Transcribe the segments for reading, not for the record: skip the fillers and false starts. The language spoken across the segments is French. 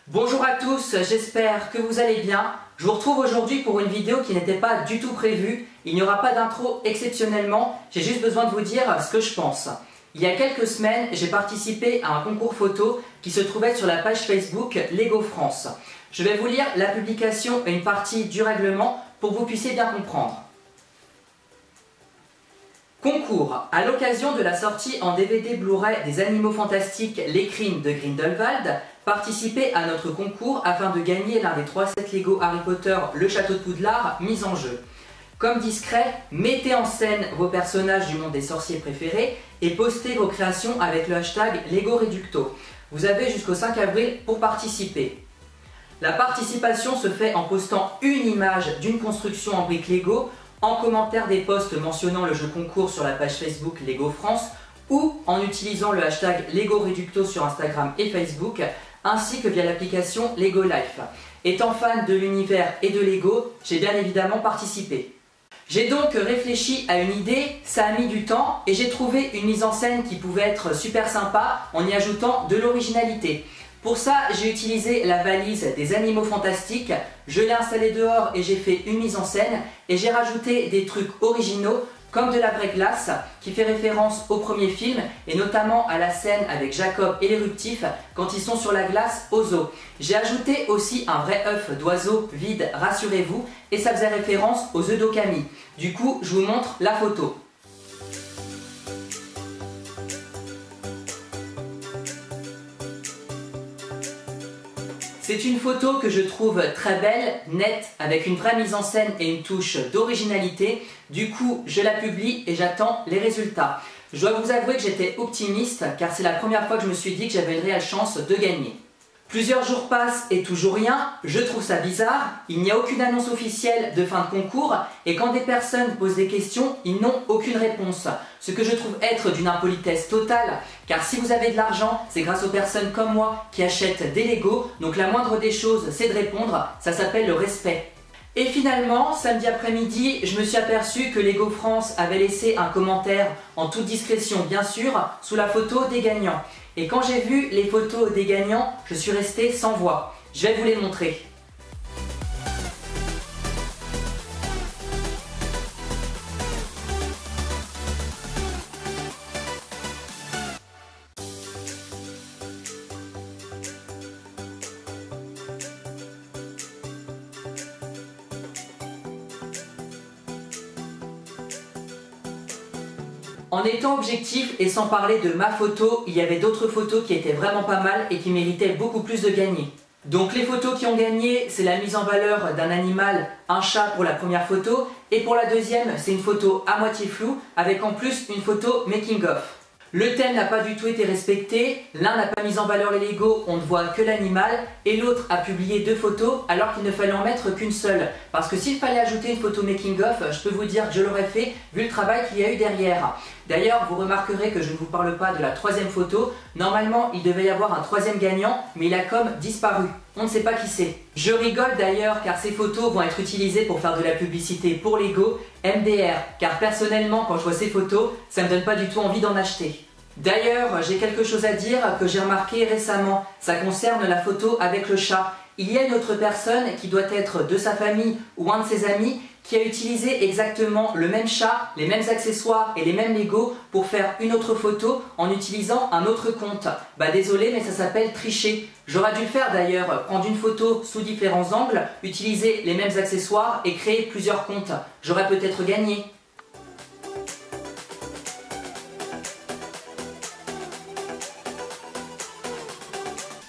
Bonjour à tous, j'espère que vous allez bien. Je vous retrouve aujourd'hui pour une vidéo qui n'était pas du tout prévue. Il n'y aura pas d'intro exceptionnellement, j'ai juste besoin de vous dire ce que je pense. Il y a quelques semaines, j'ai participé à un concours photo qui se trouvait sur la page Facebook Lego France. Je vais vous lire la publication et une partie du règlement pour que vous puissiez bien comprendre. Concours. À l'occasion de la sortie en DVD Blu-ray des Animaux Fantastiques Les Crimes de Grindelwald, participez à notre concours afin de gagner l'un des 3 sets Lego Harry Potter Le Château de Poudlard mis en jeu. Comme discret, mettez en scène vos personnages du monde des sorciers préférés et postez vos créations avec le hashtag Lego Reducto. Vous avez jusqu'au 5 avril pour participer. La participation se fait en postant une image d'une construction en briques Lego en commentaire des posts mentionnant le jeu concours sur la page Facebook Lego France ou en utilisant le hashtag Lego Reducto sur Instagram et Facebook ainsi que via l'application Lego Life. Étant fan de l'univers et de Lego, j'ai bien évidemment participé. J'ai donc réfléchi à une idée, ça a mis du temps et j'ai trouvé une mise en scène qui pouvait être super sympa en y ajoutant de l'originalité. Pour ça, j'ai utilisé la valise des Animaux Fantastiques, je l'ai installée dehors et j'ai fait une mise en scène et j'ai rajouté des trucs originaux comme de la vraie glace qui fait référence au premier film et notamment à la scène avec Jacob et l'éruptif quand ils sont sur la glace au zoo. J'ai ajouté aussi un vrai œuf d'oiseau vide, rassurez-vous, et ça faisait référence aux œufs d'Okami. Du coup, je vous montre la photo. C'est une photo que je trouve très belle, nette, avec une vraie mise en scène et une touche d'originalité. Du coup, je la publie et j'attends les résultats. Je dois vous avouer que j'étais optimiste car c'est la première fois que je me suis dit que j'avais une réelle chance de gagner. Plusieurs jours passent et toujours rien, je trouve ça bizarre, il n'y a aucune annonce officielle de fin de concours et quand des personnes posent des questions, ils n'ont aucune réponse. Ce que je trouve être d'une impolitesse totale, car si vous avez de l'argent, c'est grâce aux personnes comme moi qui achètent des Lego, donc la moindre des choses c'est de répondre, ça s'appelle le respect. Et finalement, samedi après-midi, je me suis aperçu que Lego France avait laissé un commentaire, en toute discrétion bien sûr, sous la photo des gagnants. Et quand j'ai vu les photos des gagnants, je suis resté sans voix. Je vais vous les montrer. En étant objectif et sans parler de ma photo, il y avait d'autres photos qui étaient vraiment pas mal et qui méritaient beaucoup plus de gagner. Donc les photos qui ont gagné, c'est la mise en valeur d'un animal, un chat pour la première photo, et pour la deuxième, c'est une photo à moitié floue, avec en plus une photo making of. Le thème n'a pas du tout été respecté, l'un n'a pas mis en valeur les Lego, on ne voit que l'animal, et l'autre a publié 2 photos alors qu'il ne fallait en mettre qu'une seule. Parce que s'il fallait ajouter une photo making of, je peux vous dire que je l'aurais fait vu le travail qu'il y a eu derrière. D'ailleurs, vous remarquerez que je ne vous parle pas de la 3e photo. Normalement, il devait y avoir un 3e gagnant, mais il a comme disparu. On ne sait pas qui c'est. Je rigole d'ailleurs car ces photos vont être utilisées pour faire de la publicité pour Lego MDR. Car personnellement, quand je vois ces photos, ça ne me donne pas du tout envie d'en acheter. D'ailleurs, j'ai quelque chose à dire que j'ai remarqué récemment. Ça concerne la photo avec le chat. Il y a une autre personne qui doit être de sa famille ou un de ses amis qui a utilisé exactement le même chat, les mêmes accessoires et les mêmes Lego pour faire une autre photo en utilisant un autre compte. Bah désolé mais ça s'appelle tricher. J'aurais dû le faire d'ailleurs, prendre une photo sous différents angles, utiliser les mêmes accessoires et créer plusieurs comptes. J'aurais peut-être gagné.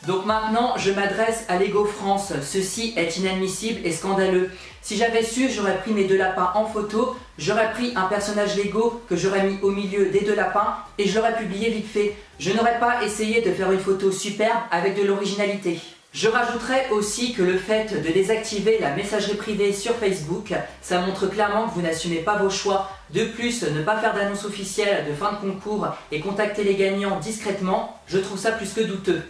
Donc maintenant, je m'adresse à Lego France. Ceci est inadmissible et scandaleux. Si j'avais su, j'aurais pris mes 2 lapins en photo, j'aurais pris un personnage Lego que j'aurais mis au milieu des 2 lapins et je l'aurais publié vite fait. Je n'aurais pas essayé de faire une photo superbe avec de l'originalité. Je rajouterais aussi que le fait de désactiver la messagerie privée sur Facebook, ça montre clairement que vous n'assumez pas vos choix. De plus, ne pas faire d'annonce officielle de fin de concours et contacter les gagnants discrètement, je trouve ça plus que douteux.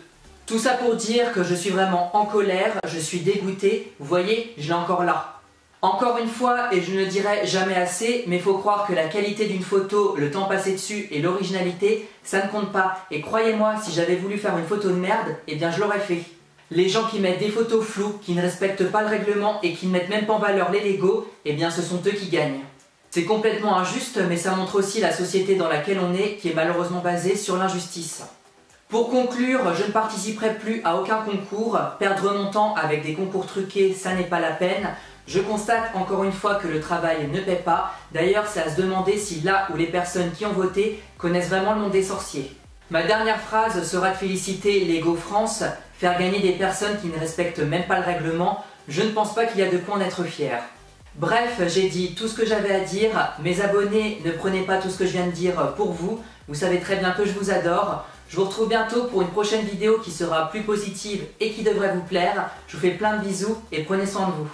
Tout ça pour dire que je suis vraiment en colère, je suis dégoûté, vous voyez, je l'ai encore là. Encore une fois, et je ne le dirai jamais assez, mais il faut croire que la qualité d'une photo, le temps passé dessus et l'originalité, ça ne compte pas. Et croyez-moi, si j'avais voulu faire une photo de merde, eh bien je l'aurais fait. Les gens qui mettent des photos floues, qui ne respectent pas le règlement et qui ne mettent même pas en valeur les Legos, eh bien ce sont eux qui gagnent. C'est complètement injuste, mais ça montre aussi la société dans laquelle on est, qui est malheureusement basée sur l'injustice. Pour conclure, je ne participerai plus à aucun concours. Perdre mon temps avec des concours truqués, ça n'est pas la peine. Je constate encore une fois que le travail ne paie pas. D'ailleurs, c'est à se demander si là où les personnes qui ont voté connaissent vraiment le monde des sorciers. Ma dernière phrase sera de féliciter Lego France. Faire gagner des personnes qui ne respectent même pas le règlement, je ne pense pas qu'il y a de quoi en être fier. Bref, j'ai dit tout ce que j'avais à dire. Mes abonnés, ne prenez pas tout ce que je viens de dire pour vous. Vous savez très bien que je vous adore. Je vous retrouve bientôt pour une prochaine vidéo qui sera plus positive et qui devrait vous plaire. Je vous fais plein de bisous et prenez soin de vous.